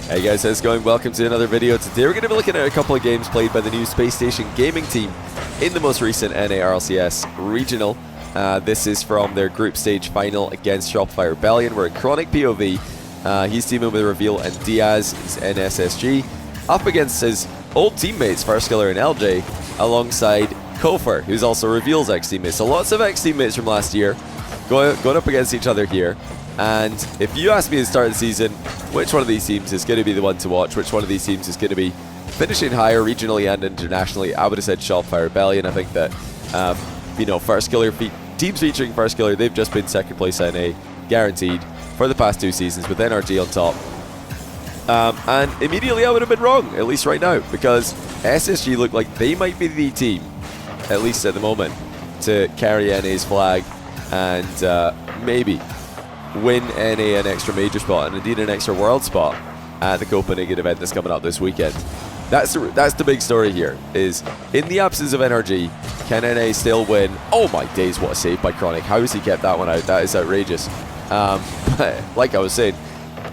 Hey guys, how's it going? Welcome to another video. Today we're going to be looking at a couple of games played by the new Space Station Gaming team in the most recent NA RLCS Regional. This is from their group stage final against Shopify Rebellion. We're in Chronic POV. He's teaming with Reveal and Diaz, his NSSG, up against his old teammates, Farskiller and LJ, alongside Kofer, who's also Reveal's ex-teammate. So lots of ex-teammates from last year going up against each other here. And if you ask me at the start of the season, which one of these teams is going to be the one to watch, which one of these teams is going to be finishing higher regionally and internationally, I would have said Shopify Rebellion. I think that, Farskiller, teams featuring Farskiller, they've just been second place NA, guaranteed, for the past 2 seasons with NRG on top. And immediately I would have been wrong, at least right now, because SSG look like they might be the team, at least at the moment, to carry NA's flag and maybe win NA an extra major spot and indeed an extra world spot at the Copenhagen event that's coming up this weekend. That's the big story here, is in the absence of NRG, can NA still win? Oh my days, what a save by Chronic. How has he kept that one out? That is outrageous. But like I was saying,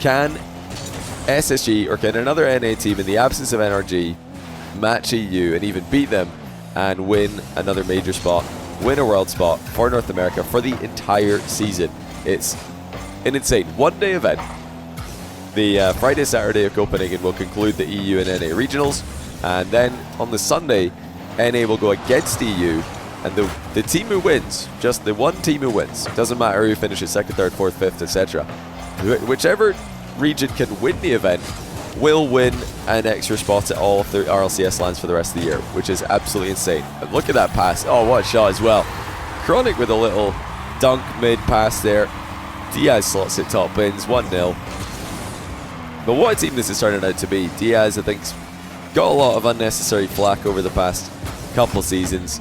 can SSG or can another NA team in the absence of NRG match EU and even beat them and win another major spot, win a world spot for North America for the entire season? It's an insane one-day event. The Friday-Saturday of Copenhagen will conclude the EU and NA regionals, and then on the Sunday, NA will go against EU, and the team who wins, just the one team who wins, doesn't matter who finishes second, third, fourth, fifth, etc. Whichever region can win the event will win an extra spot at all of the RLCS lands for the rest of the year, which is absolutely insane. And look at that pass. Oh, what a shot as well. Chronic with a little dunk mid-pass there. Diaz slots it top bins, 1-0. But what a team this is turning out to be. Diaz, I think, got a lot of unnecessary flack over the past couple seasons,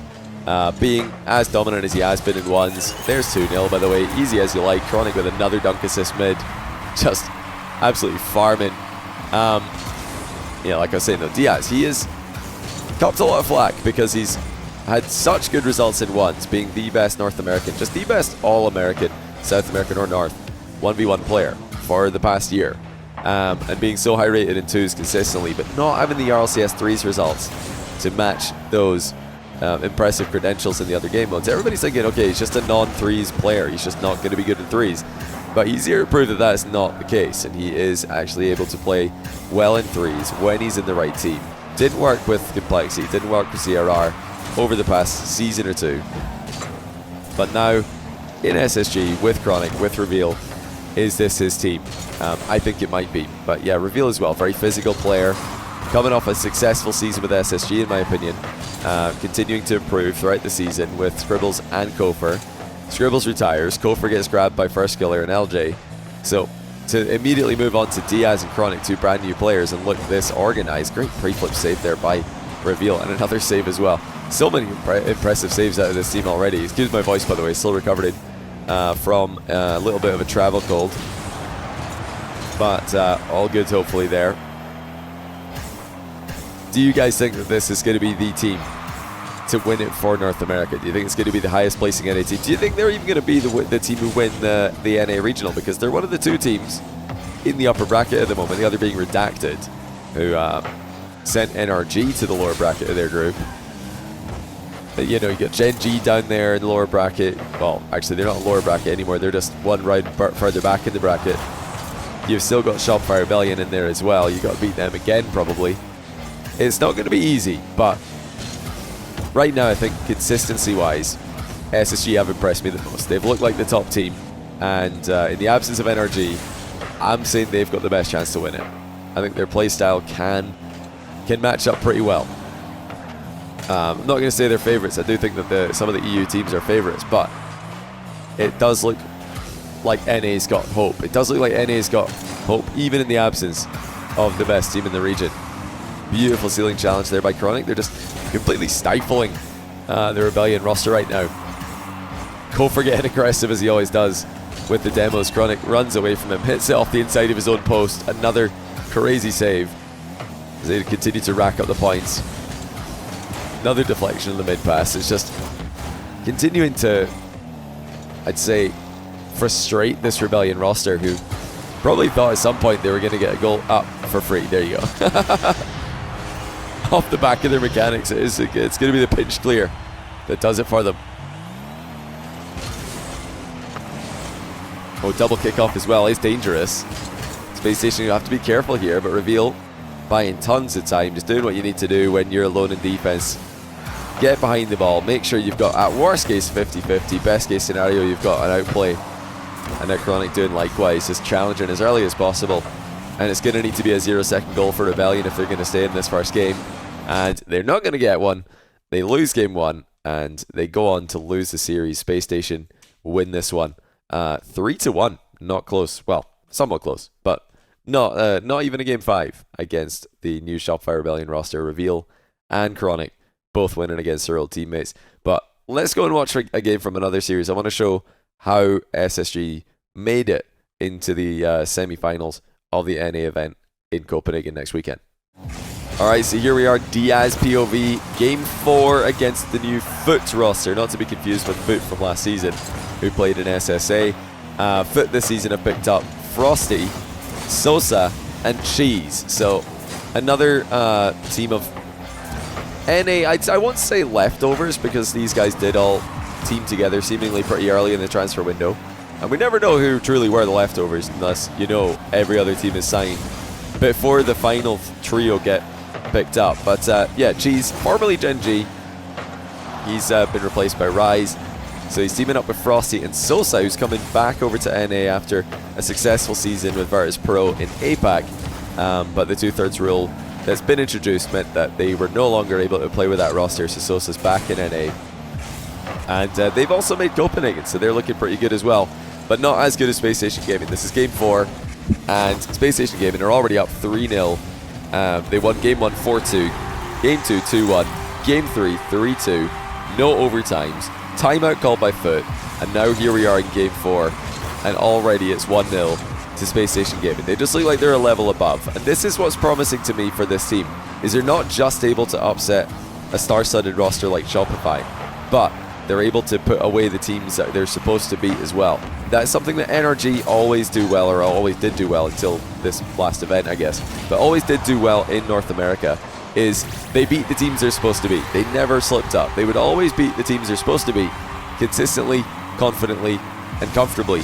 being as dominant as he has been in ones. There's 2-0, by the way, easy as you like. Chronic with another dunk assist mid, just absolutely farming. Like I was saying though, Diaz, he has copped a lot of flack because he's had such good results in ones, being the best North American, just the best All-American, South American or North 1v1 player for the past year, and being so high rated in 2s consistently, but not having the RLCS 3s results to match those impressive credentials in the other game modes. Everybody's thinking, okay, he's just a non-3s player, he's just not going to be good in 3s, but he's here to prove that that is not the case, and he is actually able to play well in 3s when he's in the right team. Didn't work with Complexity, didn't work with CRR over the past season or 2, but now in SSG, with Chronic, with Reveal, is this his team? I think it might be. But yeah, Reveal as well, very physical player, coming off a successful season with SSG in my opinion, continuing to improve throughout the season with Scribbles and Kofer. Scribbles retires, Kofer gets grabbed by Farskiller and LJ. So to immediately move on to Diaz and Chronic, 2 brand new players, and look this organized. Great pre-flip save there by Reveal, and another save as well. So many impressive saves out of this team already. Excuse my voice, by the way, still recovering from a little bit of a travel cold, but all good hopefully there. Do you guys think that this is going to be the team to win it for North America? Do you think it's going to be the highest placing NA team? Do you think they're even going to be the team who win the NA regional? Because they're one of the 2 teams in the upper bracket at the moment, the other being Redacted, who sent NRG to the lower bracket of their group. You got Gen G down there in the lower bracket. Well, actually, they're not lower bracket anymore. They're just one round further back in the bracket. You've still got Shopify Rebellion in there as well. You've got to beat them again, probably. It's not going to be easy, but right now, I think consistency-wise, SSG have impressed me the most. They've looked like the top team, and in the absence of NRG, I'm saying they've got the best chance to win it. I think their playstyle can match up pretty well. I'm not going to say they're favourites. I do think that some of the EU teams are favourites, but it does look like NA's got hope. It does look like NA's got hope, even in the absence of the best team in the region. Beautiful ceiling challenge there by Chronic. They're just completely stifling the Rebellion roster right now. Kofer getting aggressive as he always does with the demos. Chronic runs away from him, hits it off the inside of his own post. Another crazy save as they continue to rack up the points. Another deflection in the mid pass. It's just continuing to, I'd say, frustrate this Rebellion roster, who Probably thought at some point they were going to get a goal up for free. There you go. Off the back of their mechanics, it's going to be the pinch clear that does it for them. Oh, double kickoff as well is dangerous. Space Station, you have to be careful here, but Reveal buying tons of time, just doing what you need to do when you're alone in defense. Get behind the ball, make sure you've got, at worst case, 50-50. Best case scenario, you've got an outplay. And now Chronic doing likewise, just challenging as early as possible. And it's going to need to be a 0-second goal for Rebellion if they're going to stay in this first game. And they're not going to get one. They lose game 1, and they go on to lose the series. Space Station win this one. 3-1, not close. Well, somewhat close, but not even a game 5 against the new Shopify Rebellion roster. Reveal and Chronic both winning against their old teammates. But let's go and watch a game from another series. I want to show how SSG made it into the semi-finals of the NA event in Copenhagen next weekend. Alright, so here we are, Diaz POV, game 4 against the new Foot roster, not to be confused with Foot from last season, who played in SSA. Foot this season have picked up Frosty, Sosa, and Cheese. So another team of NA, I won't say leftovers, because these guys did all team together seemingly pretty early in the transfer window. And we never know who truly were the leftovers unless, you know, every other team is signed before the final trio get picked up. But yeah, Cheese, formerly Gen G, he's been replaced by Rise. So he's teaming up with Frosty and Sosa, who's coming back over to NA after a successful season with Virtus Pro in APAC. But the 2/3 rule that's been introduced meant that they were no longer able to play with that roster, so Sosa's back in NA. And they've also made Copenhagen, so they're looking pretty good as well. But not as good as Space Station Gaming. This is game 4, and Space Station Gaming are already up 3-0. They won game 1 4-2, game 2 2-1, game 3 3-2, no overtimes, timeout called by Foot, and now here we are in game 4, and already it's 1-0 to Space Station Gaming. They just look like they're a level above, and this is what's promising to me for this team, is they're not just able to upset a star-studded roster like Shopify, but they're able to put away the teams that they're supposed to beat as well. That's something that NRG always do well, or always did do well until this last event, I guess, but always did do well in North America, is they beat the teams they're supposed to beat. They never slipped up. They would always beat the teams they're supposed to beat, consistently, confidently, and comfortably.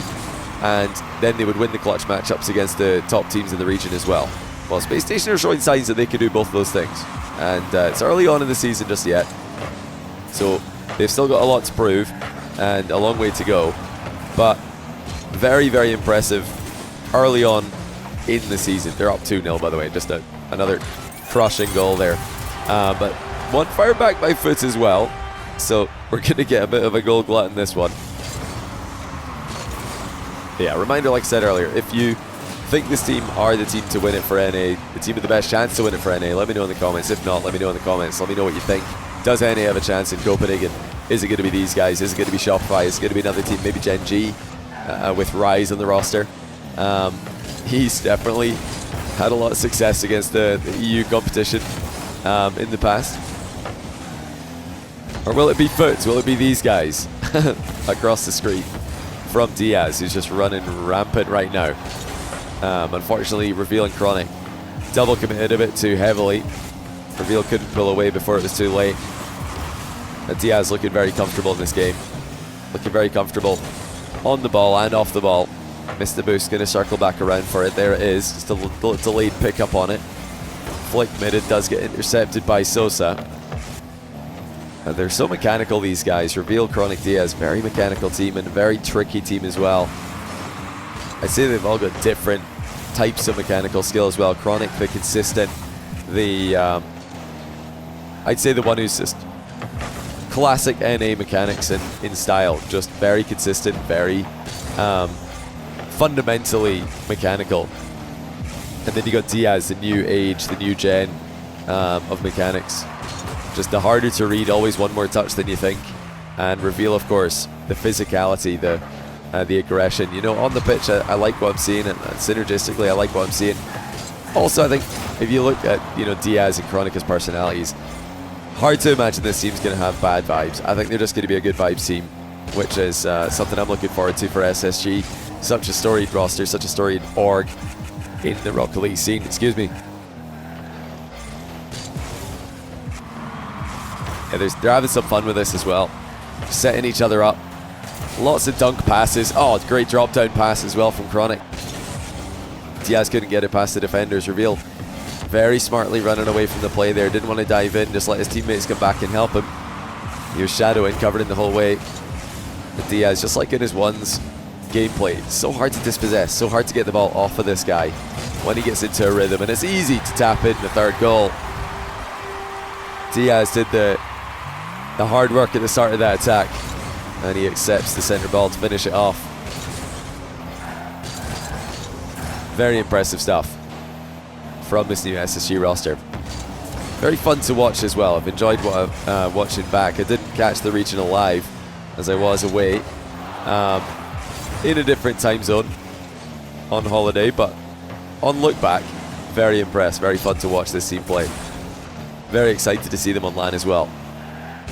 And then they would win the clutch matchups against the top teams in the region as well. Well, Space Station are showing signs that they can do both of those things. And it's early on in the season just yet, so they've still got a lot to prove and a long way to go. But very, very impressive early on in the season. They're up 2-0, by the way. Just another crushing goal there. But one fire back by Foot as well. So we're going to get a bit of a goal glut in this one. Yeah, reminder, like I said earlier, if you think this team are the team to win it for NA, the team with the best chance to win it for NA, let me know in the comments. If not, let me know in the comments. Let me know what you think. Does NA have a chance in Copenhagen? Is it going to be these guys? Is it going to be Shopify? Is it going to be another team, maybe Gen G, with Rise on the roster? He's definitely had a lot of success against the EU competition in the past. Or will it be Foot? Will it be these guys across the screen from Diaz, who's just running rampant right now? Unfortunately, Reveal and Chronic double committed a bit too heavily. Reveal couldn't pull away before it was too late. And Diaz looking very comfortable in this game. Looking very comfortable on the ball and off the ball. Missed the boost, going to circle back around for it. There it is, just a little delayed pickup on it. Flick mid, does get intercepted by Sosa. And they're so mechanical, these guys. Reveal, Chronic, Diaz, very mechanical team and a very tricky team as well. I'd say they've all got different types of mechanical skill as well. Chronic, the consistent, I'd say the one who's just classic NA mechanics in style, just very consistent, very fundamentally mechanical. And then you got Diaz, the new age, the new gen of mechanics. Just the harder to read, always one more touch than you think. And Reveal, of course, the physicality, the aggression. You know, on the pitch, I like what I'm seeing, and synergistically, I like what I'm seeing. Also, I think if you look at, you know, Diaz and Chronica's personalities, hard to imagine this team's going to have bad vibes. I think they're just going to be a good vibes team, which is something I'm looking forward to for SSG. such a storied roster, such a storied org in the Rocket League scene. Excuse me. Yeah, they're having some fun with this as well. Setting each other up. Lots of dunk passes. Oh, great drop down pass as well from Chronic. Diaz couldn't get it past the defenders. Reveal very smartly running away from the play there. Didn't want to dive in, just let his teammates come back and help him. He was shadowing, covering the whole way. But Diaz, just like in his ones gameplay, so hard to dispossess, so hard to get the ball off of this guy when he gets into a rhythm, and it's easy to tap in the third goal. Diaz did the hard work at the start of that attack, and he accepts the center ball to finish it off. Very impressive stuff from this new SSG roster. Very fun to watch as well. I've enjoyed what I'm watching back. I didn't catch the regional live as I was away in a different time zone on holiday, but on look back, very impressed. Very fun to watch this team play. Very excited to see them online as well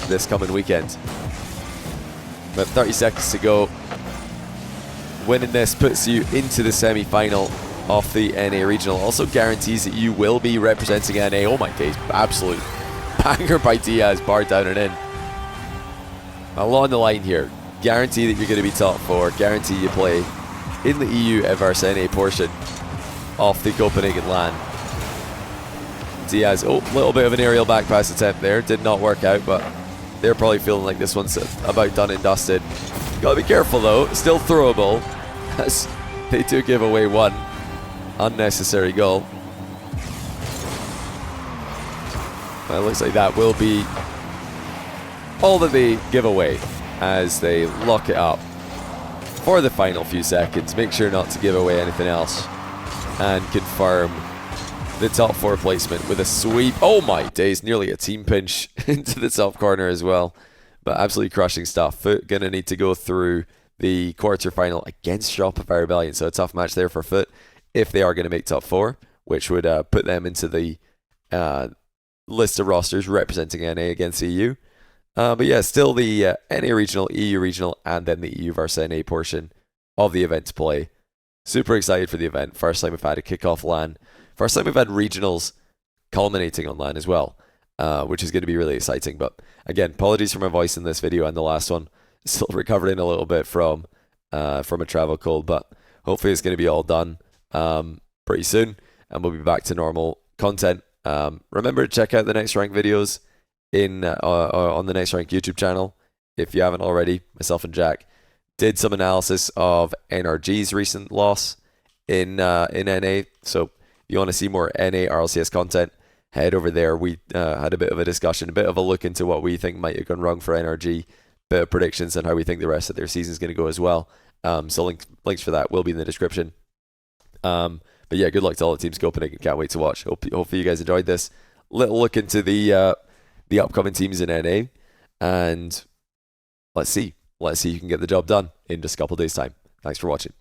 this coming weekend. But 30 seconds to go. Winning this puts you into the semi-final of the NA Regional. Also guarantees that you will be representing NA. Oh my days, absolute banger by Diaz, bar down and in. Along the line here, guarantee that you're going to be top 4, guarantee you play in the EU versus NA portion of the Copenhagen LAN. Diaz, oh, a little bit of an aerial back pass attempt there, did not work out, but they're probably feeling like this one's about done and dusted. Gotta be careful though, still throwable, as they do give away one unnecessary goal. Well, it looks like that will be all that they give away as they lock it up for the final few seconds. Make sure not to give away anything else and confirm the top 4 placement with a sweep. Oh my days, nearly a team pinch into the top corner as well. But absolutely crushing stuff. Foot gonna need to go through the quarterfinal against Shopify Rebellion, so a tough match there for Foot if they are going to make top 4, which would put them into the list of rosters representing NA against EU. But yeah, still the NA Regional, EU Regional, and then the EU versus NA portion of the event to play. Super excited for the event. First time we've had a kickoff LAN. First time we've had regionals culminating on LAN as well, which is going to be really exciting. But again, apologies for my voice in this video and the last one. Still recovering a little bit from a travel cold, but hopefully it's going to be all done pretty soon, and we'll be back to normal content. Remember to check out the Next Rank videos on the Next Rank YouTube channel if you haven't already. Myself and Jack did some analysis of NRG's recent loss in NA, so if you want to see more NA RLCS content, head over there. We had a bit of a discussion, a bit of a look into what we think might have gone wrong for NRG, bit of predictions on how we think the rest of their season is going to go as well. So links for that will be in the description. But yeah, good luck to all the teams Copenhagen. Can't wait to watch. Hopefully you guys enjoyed this little look into the upcoming teams in NA, and let's see who can get the job done in just a couple of days' time. Thanks for watching.